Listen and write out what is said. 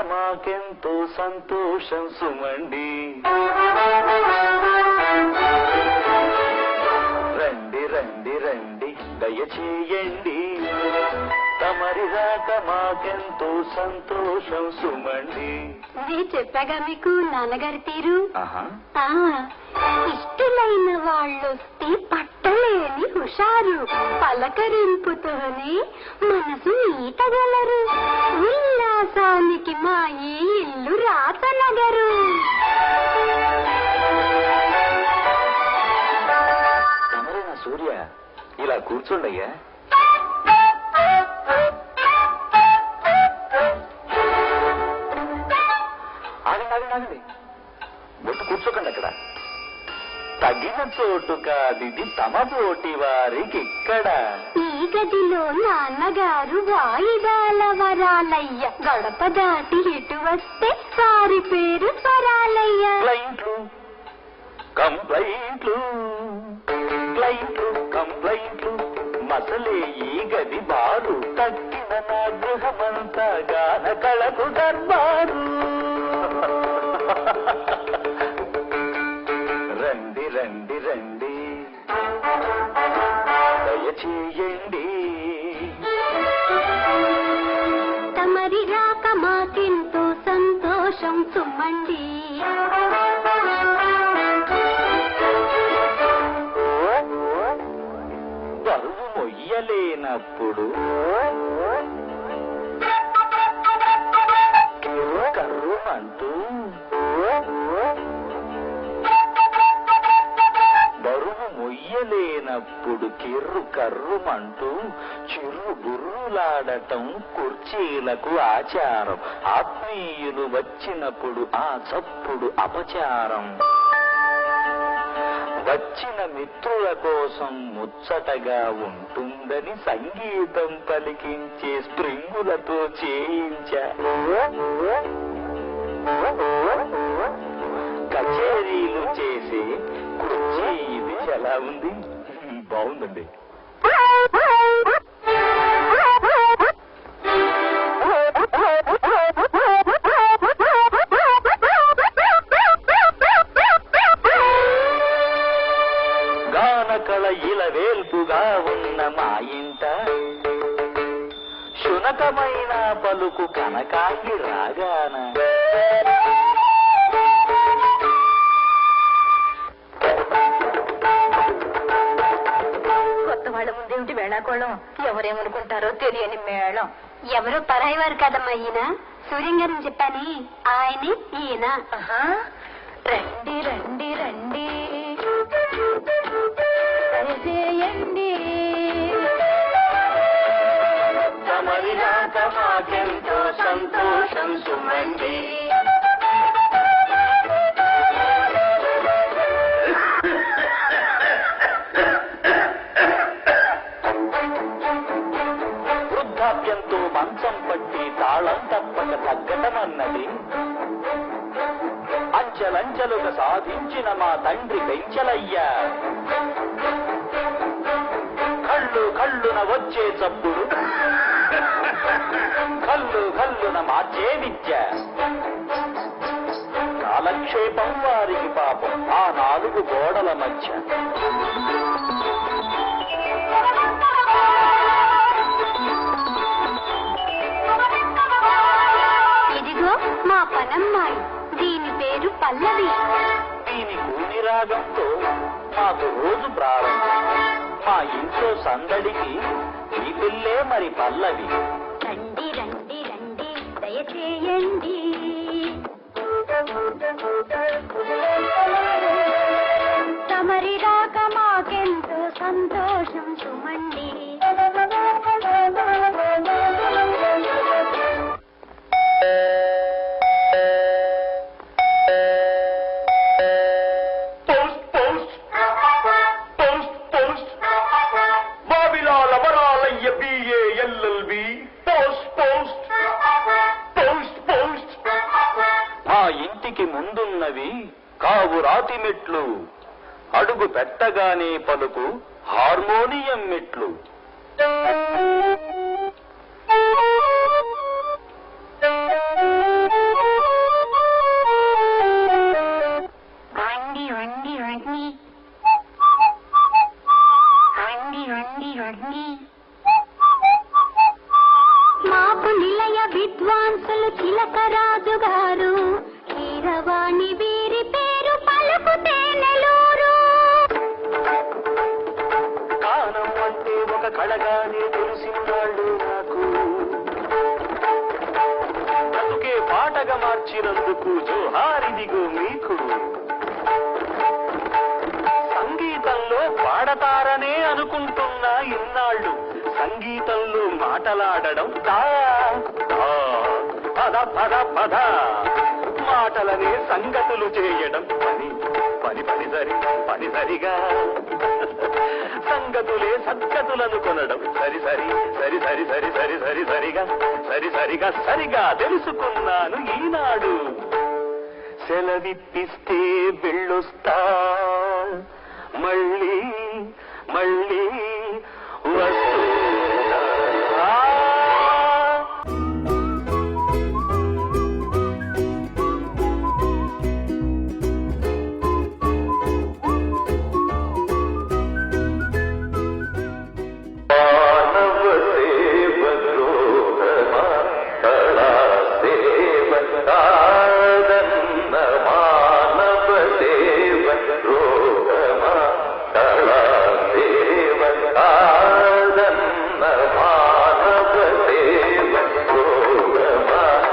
మాకెంతో సంతోషం సుమండి. రండి రండి రండి దయచేయండి, తమరి రాక మాకెంతో సంతోషం సుమండి. నేను చెప్పాగా మీకు నాన్నగారి తీరు. ఆహా, ఇష్టమైన వాళ్ళొస్తే పట్టలేని హుషారు, పలకరింపుతోనే మనసు ఈతగలరు. ఉల్లాసానికి మా ఈ ఇల్లు రాతనగరు. తమరేనా సూర్య? ఇలా కూర్చోండయ్యా. ఆగండి ఆగండి ఆగండి, బొట్టు కూర్చోకండి అక్కడ. తగిన చోటు కాదిది తమ పోటీ వారికి ఇక్కడ. ఈ గదిలో నాన్నగారు వాయిదాల వరాలయ్య, గడప దాటి ఇటు వస్తే వారి పేరు స్వరాలయ్య. క్లయింట్లు కంప్లైంట్లు, క్లయింట్లు కంప్లైంట్లు, మసలే ఈ గది బారు, తక్కిన నా గృహమంతా గాన కళకు దర్బారు. రండి రండి రండి దయచేయండి, తమరి రాక మాకెంతో సంతోషం సుమండి. బరువు మొయ్యలేనప్పుడు కర్రుమంటూ, బరువు మొయ్యలేనప్పుడు కిర్రు కర్రుమంటూ చిర్రు బుర్రులాడటం కుర్చీలకు ఆచారం. ఆత్మీయులు వచ్చినప్పుడు ఆ చప్పుడు అపచారం. వచ్చిన మిత్రుల కోసం ముచ్చటగా ఉంటుందని సంగీతం పలికించే స్ప్రింగులతో చేయించా. కచేరీలు చేసే కుర్చీ ఇది ఎలా ఉంది? బాగుందండి. గానకళ ఇలవేల్పుగా ఉన్న మా ఇంట శునకమైన పలుకు కనకాంగి రాగాన. కొత్త వాళ్ళ ముందేమిటి వేళాకోళం, ఎవరేమనుకుంటారో తెలియని మేళం. ఎవరో పరాయి వారు కదమ్మా ఈయన. సూర్యం గారిని చెప్పాని, ఆయనే ఈయన. రండి రండి రండి దయచేయండి, తమరి రాక మాకెంతో సంతోషం సుమండి. వృద్ధాప్యంతో మంచం పట్టి తాళం తప్పక తగ్గటమన్నది అంచెలంచెలుగా సాధించిన మా తండ్రి పెంచలయ్యా. కళ్ళు కళ్ళున వచ్చే చప్పుడు, కళ్ళు కళ్ళున మార్చే విద్య. కాలక్షేపం వారికి పాపం ఆ నాలుగు గోడల మధ్య. ఇదిగో మా పనమ్మాయి, దీని పేరు పల్లవి. దీని కూని రాగంతో మాకు రోజు ప్రారంభం. మా ఇంట్లో సందడికి ఈ పిల్లే మరి పల్లవి. రండి రండి రండి దయచేయండి, తమరి రాక మాకెంతో సంతోషం సుమండి. ముందున్నవి కావు రాతి మెట్లు, అడుగు పెట్టగానే పలుకు హార్మోనియం మెట్లు. చిలకరాజు గారు కీరవాణి వీరి పేరు పలుకుతే నెలూరు. గానం అంటే ఒక కళగానే తెలిసినాళ్ళు నాకు, బ్రతుకే పాటగా మార్చినందుకు జోహారిదిగో మీకు. సంగీతంలో పాడతారనే అనుకుంటున్నా ఇన్నాళ్ళు, సంగీతంలో మాటలాడడం పద పద పద, మాటలనే సంగతులు చేయడం పని సరిగా, సంగతులే సద్గతులను కొనడం సరిగా తెలుసుకున్నాను ఈనాడు. సెలవిప్పిస్తే వెళ్ళొస్తా, మళ్ళీ వస్తా.